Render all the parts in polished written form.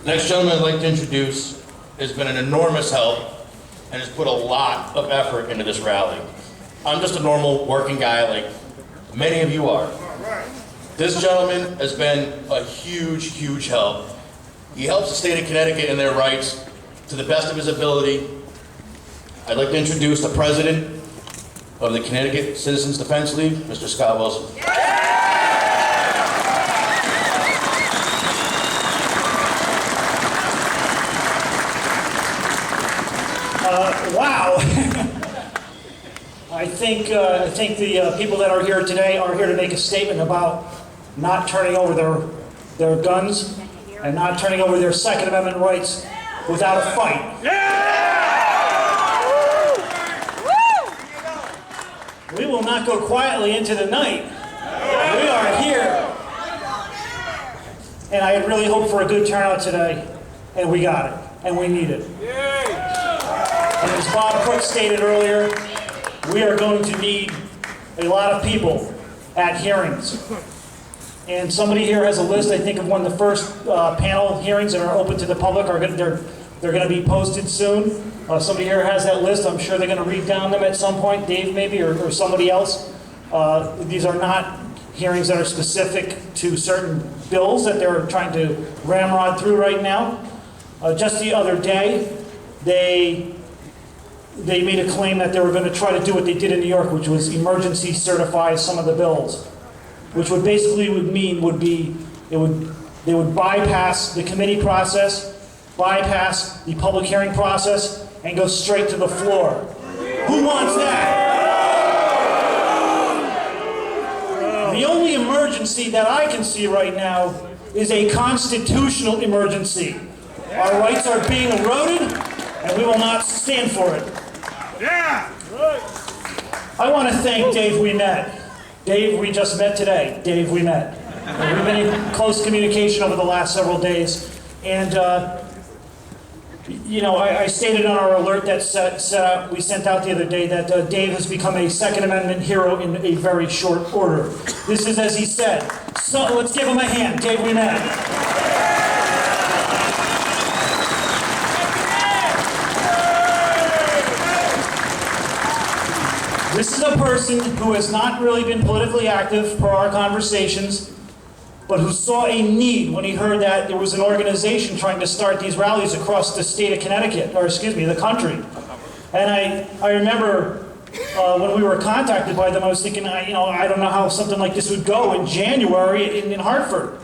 Next gentleman I'd like to introduce has been an enormous help and has put a lot of effort into this rally. I'm just a normal working guy like many of you are. This gentleman has been a huge, huge help. He helps the state of Connecticut in their rights to the best of his ability. I'd like to introduce the president of the Connecticut Citizens Defense League, Mr. Scott Wilson. Wow. I think the people that are here today are here to make a statement about not turning over their guns and not turning over their Second Amendment rights without a fight. We will not go quietly into the night. We are here. And I really hope for a good turnout today, and we got it, and we need it. And as Bob Cook stated earlier, we are going to need a lot of people at hearings. And somebody here has a list, I think, of one of the first panel hearings that are open to the public. They're going to be posted soon. Somebody here has that list. I'm sure they're going to read down them at some point, Dave maybe, or somebody else. These are not hearings that are specific to certain bills that they're trying to ramrod through right now. Just the other day, they made a claim that they were going to try to do what they did in New York, which was emergency certify some of the bills, which would basically they would bypass the committee process, bypass the public hearing process, and go straight to the floor. Who wants that? The only emergency that I can see right now is a constitutional emergency. Our rights are being eroded, and we will not stand for it. Yeah. I want to thank Dave we met. Dave, we just met today. Dave, we met. We've been in close communication over the last several days. And, you know, I stated on our alert that we sent out the other day that Dave has become a Second Amendment hero in a very short order. This is as he said. So let's give him a hand. Dave, we met. This is a person who has not really been politically active per our conversations, but who saw a need when he heard that there was an organization trying to start these rallies across the state of Connecticut, or excuse me, the country. And I remember when we were contacted by them, I was thinking, I don't know how something like this would go in January in Hartford.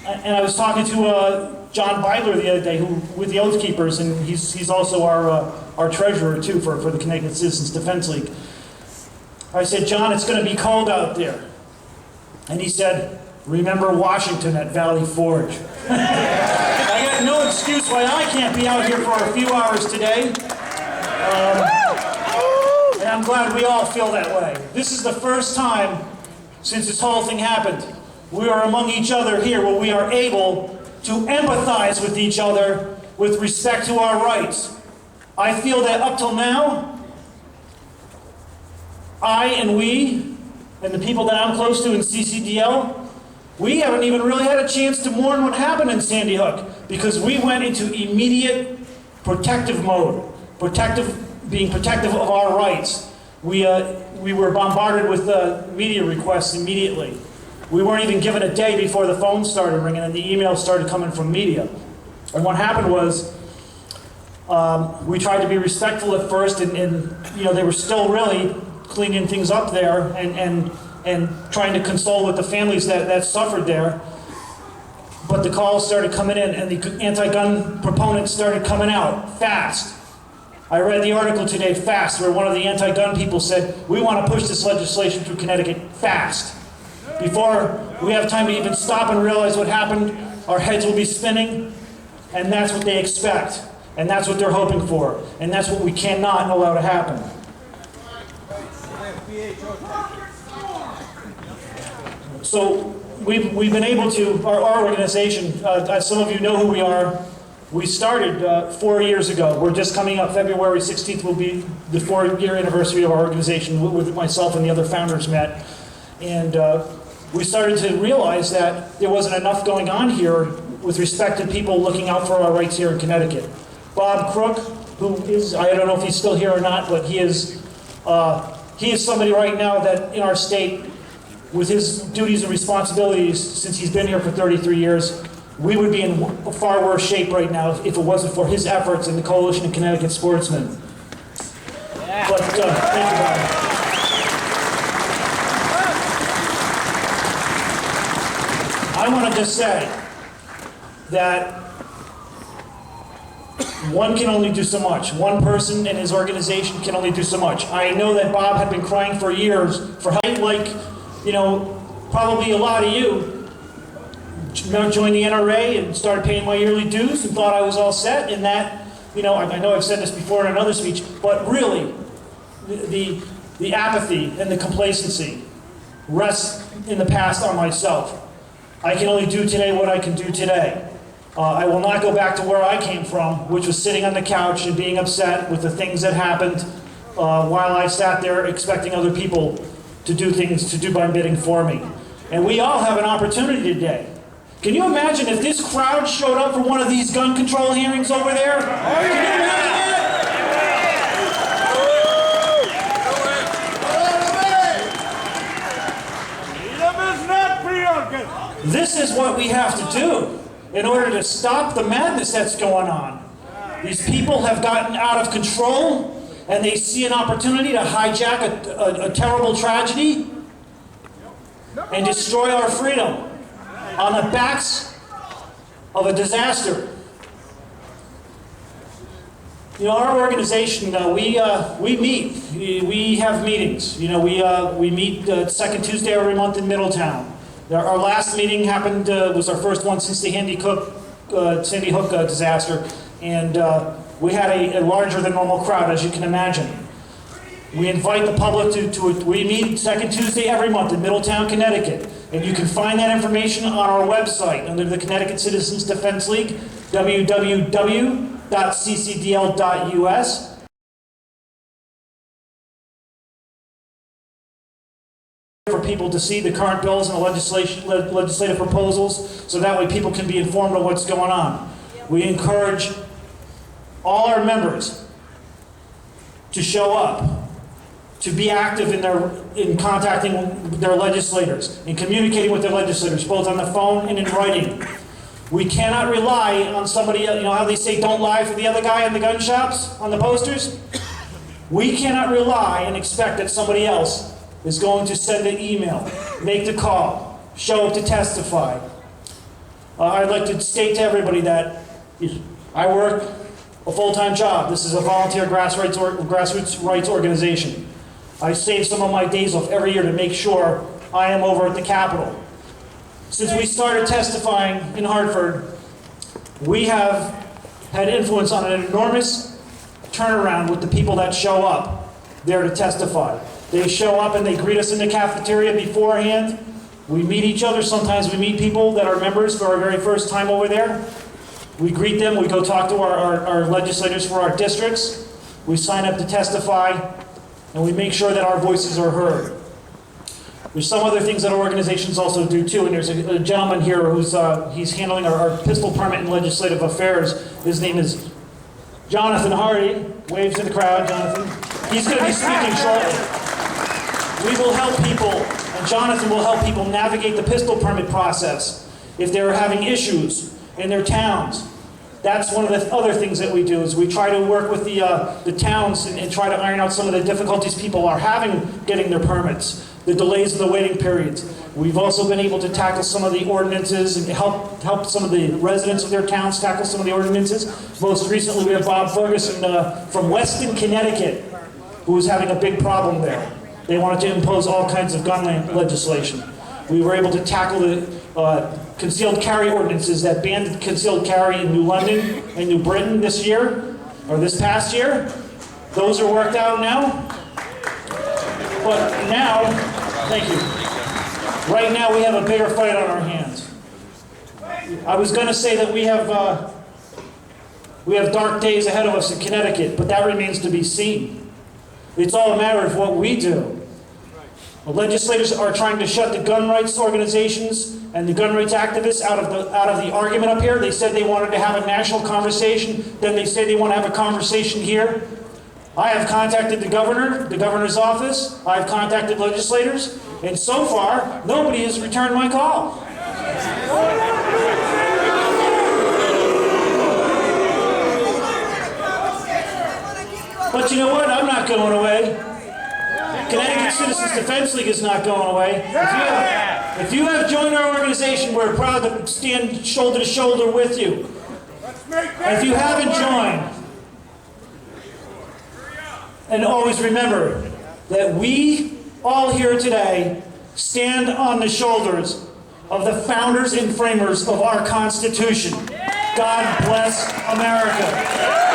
And I was talking to John Beidler the other day, with the Oath Keepers, and he's also our treasurer too for the Connecticut Citizens Defense League. I said, John, it's going to be cold out there. And he said, remember Washington at Valley Forge. I got no excuse why I can't be out here for a few hours today. And I'm glad we all feel that way. This is the first time since this whole thing happened. We are among each other here where we are able to empathize with each other with respect to our rights. I feel that up till now, I and we, and the people that I'm close to in CCDL, we haven't even really had a chance to mourn what happened in Sandy Hook because we went into immediate protective mode, being protective of our rights. We were bombarded with media requests immediately. We weren't even given a day before the phone started ringing and the emails started coming from media. And what happened was, we tried to be respectful at first, and they were still really cleaning things up there and trying to console with the families that suffered there. But the calls started coming in, and the anti-gun proponents started coming out fast. I read the article today, fast, where one of the anti-gun people said, we want to push this legislation through Connecticut fast. Before we have time to even stop and realize what happened, our heads will be spinning, and that's what they expect. And that's what they're hoping for. And that's what we cannot allow to happen. So we've been able to, our organization, some of you know who we are. We started 4 years ago. We're just coming up, February 16th will be the 4-year anniversary of our organization with myself and the other founders met. And we started to realize that there wasn't enough going on here with respect to people looking out for our rights here in Connecticut. Bob Crook, who is, I don't know if he's still here or not, but he is somebody right now that in our state, with his duties and responsibilities since he's been here for 33 years, we would be in far worse shape right now if it wasn't for his efforts and the Coalition of Connecticut Sportsmen. Yeah. But thank you, Bob. I want to just say that one can only do so much. One person and his organization can only do so much. I know that Bob had been crying for years for help, like, you know, probably a lot of you joined the NRA and started paying my yearly dues and thought I was all set, and that, you know, I know I've said this before in another speech, but really, the apathy and the complacency rests in the past on myself. I can only do today what I can do today. I will not go back to where I came from, which was sitting on the couch and being upset with the things that happened while I sat there expecting other people to do things, to do my bidding for me. And we all have an opportunity today. Can you imagine if this crowd showed up for one of these gun control hearings over there? Can you imagine it? This is what we have to do in order to stop the madness that's going on. These people have gotten out of control, and they see an opportunity to hijack a terrible tragedy and destroy our freedom on the backs of a disaster. You know, our organization, we meet. We have meetings. You know, we meet second Tuesday every month in Middletown. Our last meeting happened, was our first one since the Sandy Hook disaster, and we had a larger than normal crowd, as you can imagine. We invite the public we meet second Tuesday every month in Middletown, Connecticut, and you can find that information on our website under the Connecticut Citizens Defense League, www.ccdl.us. For people to see the current bills and the legislative proposals, so that way people can be informed of what's going on. We encourage all our members to show up, to be active in contacting their legislators, in communicating with their legislators, both on the phone and in writing. We cannot rely on somebody, you know how they say don't lie for the other guy in the gun shops on the posters? We cannot rely and expect that somebody else is going to send an email, make the call, show up to testify. I'd like to state to everybody that I work a full-time job. This is a volunteer grassroots rights organization. I save some of my days off every year to make sure I am over at the Capitol. Since we started testifying in Hartford, we have had influence on an enormous turnaround with the people that show up there to testify. They show up and they greet us in the cafeteria beforehand. We meet each other. Sometimes we meet people that are members for our very first time over there. We greet them. We go talk to our legislators for our districts. We sign up to testify, and we make sure that our voices are heard. There's some other things that our organizations also do too, and there's a gentleman here who's he's handling our pistol permit and legislative affairs. His name is Jonathan Hardy. Wave to the crowd, Jonathan. He's going to be speaking shortly. We will help people, and Jonathan will help people navigate the pistol permit process if they're having issues in their towns. That's one of the other things that we do, is we try to work with the towns and try to iron out some of the difficulties people are having getting their permits, the delays in the waiting periods. We've also been able to tackle some of the ordinances and help some of the residents of their towns tackle some of the ordinances. Most recently, we have Bob Ferguson from Weston, Connecticut, who was having a big problem there. They wanted to impose all kinds of gun legislation. We were able to tackle the concealed carry ordinances that banned concealed carry in New London and New Britain this year, or this past year. Those are worked out now. But now, thank you. Right now we have a bigger fight on our hands. I was going to say that we have dark days ahead of us in Connecticut, but that remains to be seen. It's all a matter of what we do. The legislators are trying to shut the gun rights organizations and the gun rights activists out of the argument up here. They said they wanted to have a national conversation. Then they say they want to have a conversation here. I have contacted the governor, the governor's office. I have contacted legislators, and so far, nobody has returned my call. But you know what? I'm not going away. Connecticut Citizens Defense League is not going away. If you have joined our organization, we're proud to stand shoulder to shoulder with you. And if you haven't joined, and always remember that we all here today stand on the shoulders of the founders and framers of our Constitution. God bless America.